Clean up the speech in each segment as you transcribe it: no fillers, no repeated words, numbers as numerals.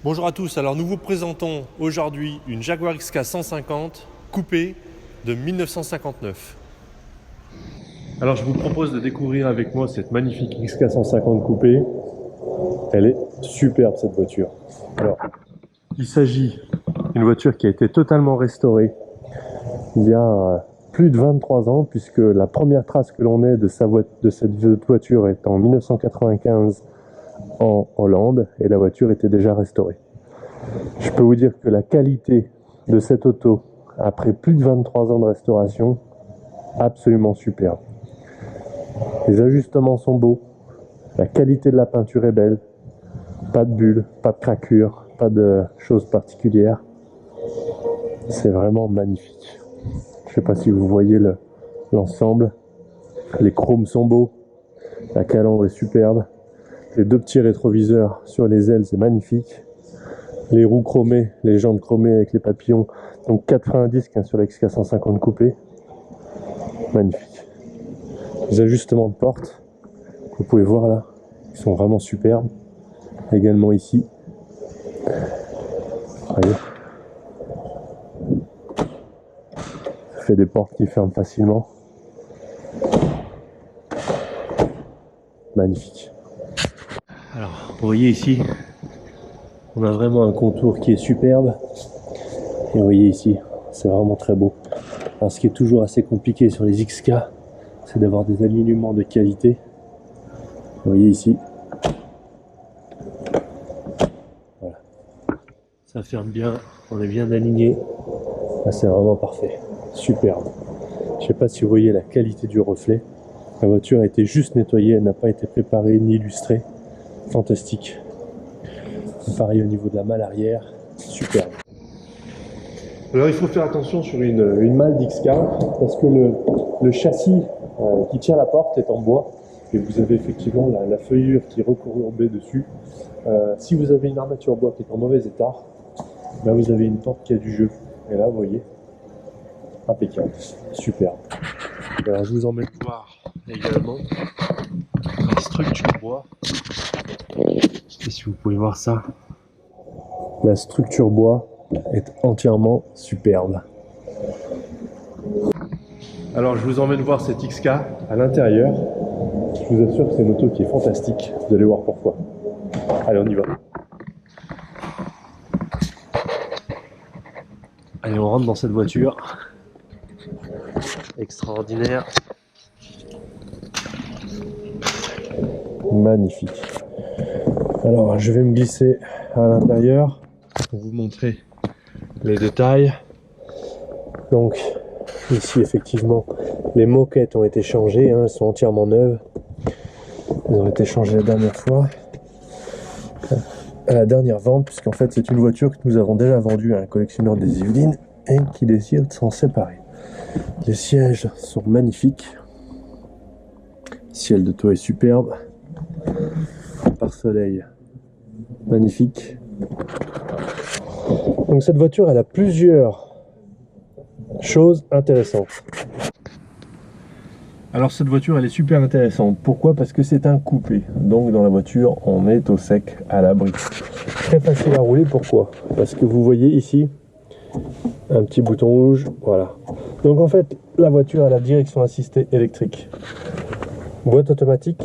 Bonjour à tous, alors nous vous présentons aujourd'hui une Jaguar XK 150 coupée de 1959. Alors je vous propose de découvrir avec moi cette magnifique XK 150 coupée. Elle est superbe cette voiture. Alors, il s'agit d'une voiture qui a été totalement restaurée il y a plus de 23 ans, puisque la première trace que l'on ait de cette voiture est en 1995 en Hollande, et la voiture était déjà restaurée. Je peux vous dire que la qualité de cette auto, après plus de 23 ans de restauration, absolument superbe. Les ajustements sont beaux, la qualité de la peinture est belle, pas de bulles, pas de craquures, pas de choses particulières. C'est vraiment magnifique. Je ne sais pas si vous voyez l'ensemble. Les chromes sont beaux, la calandre est superbe, les deux petits rétroviseurs sur les ailes, c'est magnifique. Les roues chromées, les jantes chromées avec les papillons, donc 90 sur la XK 150 coupée, magnifique. Les ajustements de porte, vous pouvez voir là, ils sont vraiment superbes. Également ici, voyez, ça fait des portes qui ferment facilement, magnifique. Alors, vous voyez ici, on a vraiment un contour qui est superbe. Et vous voyez ici, c'est vraiment très beau. Alors, ce qui est toujours assez compliqué sur les XK, c'est d'avoir des alignements de qualité. Vous voyez ici. Voilà. Ça ferme bien, on est bien aligné. Là, c'est vraiment parfait. Superbe. Je ne sais pas si vous voyez la qualité du reflet. La voiture a été juste nettoyée, elle n'a pas été préparée ni illustrée. Fantastique. Pareil au niveau de la malle arrière, superbe. Alors il faut faire attention sur une malle d'XK parce que le châssis qui tient la porte est en bois et vous avez effectivement la feuillure qui est recourbée dessus. Si vous avez une armature bois qui est en mauvais état, ben vous avez une porte qui a du jeu. Et là vous voyez, impeccable, superbe. Alors je vous emmène voir également la structure bois. Je sais pas si vous pouvez voir ça. La structure bois est entièrement superbe. Alors je vous emmène voir cette XK à l'intérieur. Je vous assure que c'est une auto qui est fantastique. Vous allez voir pourquoi. Allez, on y va. Allez, on rentre dans cette voiture. Extraordinaire. Magnifique. Alors, je vais me glisser à l'intérieur pour vous montrer les détails. Donc, ici, effectivement, les moquettes ont été changées, hein, elles sont entièrement neuves. Elles ont été changées la dernière fois, à la dernière vente, puisqu'en fait, c'est une voiture que nous avons déjà vendue à un collectionneur des Yvelines et qui désire s'en séparer. Les sièges sont magnifiques. Le ciel de toit est superbe. Pare-soleil magnifique. Donc cette voiture, elle a plusieurs choses intéressantes. Alors cette voiture, elle est super intéressante. Pourquoi? Parce que c'est un coupé. Donc dans la voiture, on est au sec, à l'abri. Très facile à rouler. Pourquoi? Parce que vous voyez ici un petit bouton rouge. Voilà. Donc en fait, la voiture a la direction assistée électrique, boîte automatique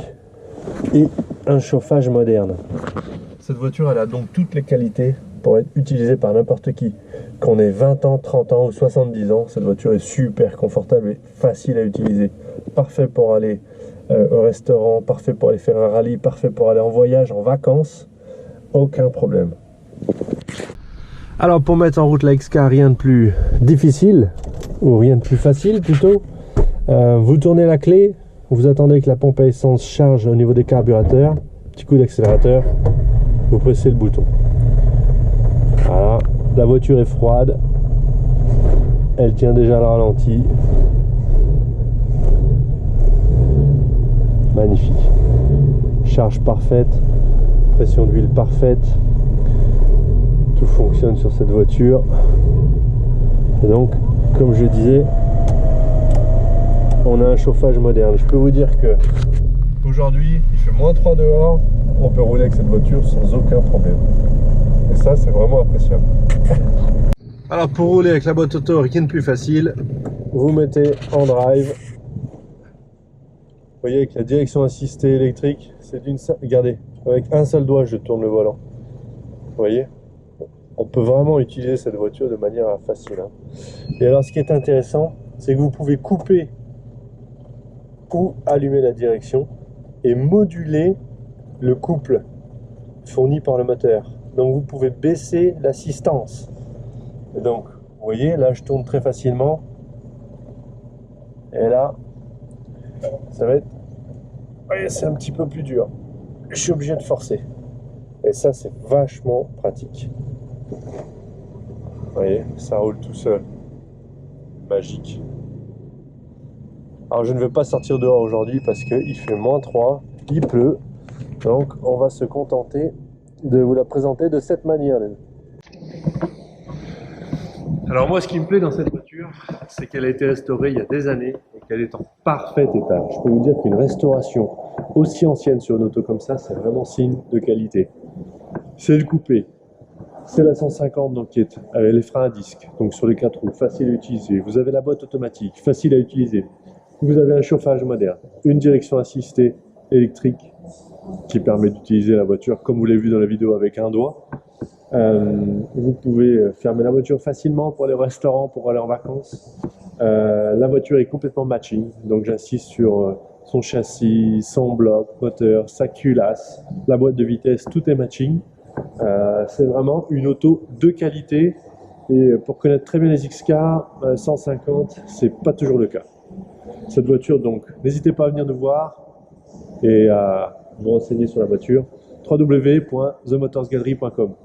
et un chauffage moderne. Cette voiture, elle a donc toutes les qualités pour être utilisée par n'importe qui. Qu'on ait 20 ans, 30 ans ou 70 ans, cette voiture est super confortable et facile à utiliser. Parfait pour aller au restaurant, parfait pour aller faire un rallye, parfait pour aller en voyage, en vacances. Aucun problème. Alors pour mettre en route la XK, rien de plus difficile, ou rien de plus facile plutôt. Vous tournez la clé, vous attendez que la pompe à essence charge au niveau des carburateurs, petit coup d'accélérateur, vous pressez le bouton. Voilà, la voiture est froide, elle tient déjà le ralenti. Magnifique. Charge parfaite, pression d'huile parfaite, tout fonctionne sur cette voiture. Et donc, comme je disais, on a un chauffage moderne. Je peux vous dire que aujourd'hui, il fait -3 dehors, on peut rouler avec cette voiture sans aucun problème. Et ça, c'est vraiment appréciable. Alors pour rouler avec la boîte auto, rien de plus facile. Vous mettez en drive. Vous voyez avec la direction assistée électrique, c'est d'une seule... Regardez, avec un seul doigt, je tourne le volant. Vous voyez? On peut vraiment utiliser cette voiture de manière facile. Hein. Et alors ce qui est intéressant, c'est que vous pouvez couper ou allumer la direction et moduler le couple fourni par le moteur. Donc vous pouvez baisser l'assistance. Donc vous voyez, là je tourne très facilement. Et là, ça va être... Ouais, c'est un petit peu plus dur. Je suis obligé de forcer. Et ça, c'est vachement pratique. Vous voyez, ça roule tout seul. Magique. Alors, je ne vais pas sortir dehors aujourd'hui parce qu'il fait -3, il pleut. Donc, on va se contenter de vous la présenter de cette manière. Alors moi, ce qui me plaît dans cette voiture, c'est qu'elle a été restaurée il y a des années et qu'elle est en parfait état. Je peux vous dire qu'une restauration aussi ancienne sur une auto comme ça, c'est vraiment signe de qualité. C'est le coupé, c'est la 150 donc qui est avec les freins à disque, donc sur les 4 roues, facile à utiliser. Vous avez la boîte automatique, facile à utiliser. Vous avez un chauffage moderne, une direction assistée électrique qui permet d'utiliser la voiture comme vous l'avez vu dans la vidéo avec un doigt. Vous pouvez fermer la voiture facilement pour aller au restaurant, pour aller en vacances. La voiture est complètement matching, donc j'insiste sur son châssis, son bloc, moteur, sa culasse, la boîte de vitesse, tout est matching. C'est vraiment une auto de qualité et pour connaître très bien les XK 150, c'est pas toujours le cas. Cette voiture, donc, n'hésitez pas à venir nous voir et à vous renseigner sur la voiture. www.themotorsgallery.com